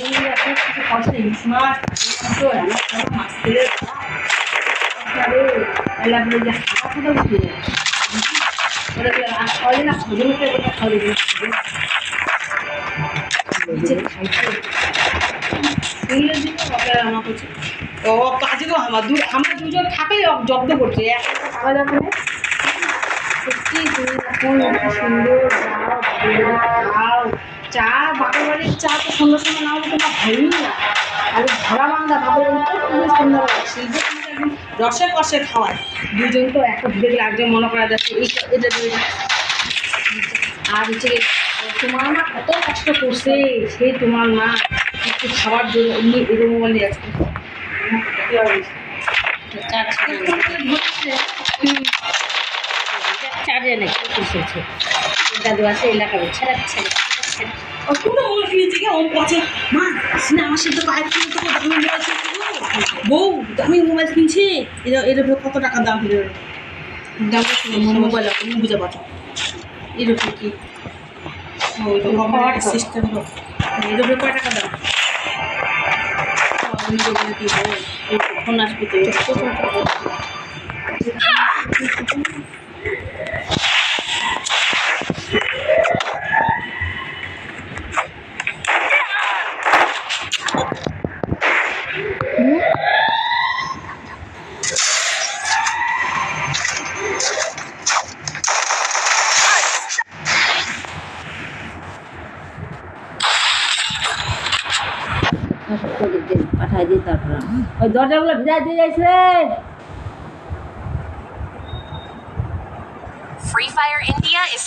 কিছু কষ্ট ইলিশ মাছ মাছ খেলে এলা বলে যে হাওয়া কোথাও ছিল ওরা খাওয়ালে না সজনে ওটা খাওয়ালে ও কাজে গো আমরা দুজন থাকাই জব্দ করছে একটা আলাদা করে সত্যি তুমি এখন সুন্দর খাও চা বাপের বাড়ির চা তো সন্ধ্যার সময় না হলে তোমার ভালোই না আর ভরা বান্ধা বাপের বাড়ি তো খুবই সন্ধ্যাবেলা শিল্প একদম রসে কষে খাওয়ায় দুজন তো একটা দেখলে একজন মনে করা যাচ্ছে এটা আর হচ্ছে তোমার মা কত কষ্ট করছে সেই তোমার মা একটু খাবার জন্য এমনি এরকম বলে যাচ্ছে চার্জে নাকি এসেছে দাদু আছে এলাকা ছেড়ে ছেড়ে বউ দামি মোবাইল কিনছি এর উপরে কত টাকা দাম হলো দাম মোবাইল তুমি বুঝে পাচ্ছ এর উপরে কি সিস্টেম এর উপরে কয় টাকা দাম ফোন আসবে তো পাঠাই দিই তারপর ওই দরজাগুলো ভিজাই দিয়ে যাইছে Free Fire India is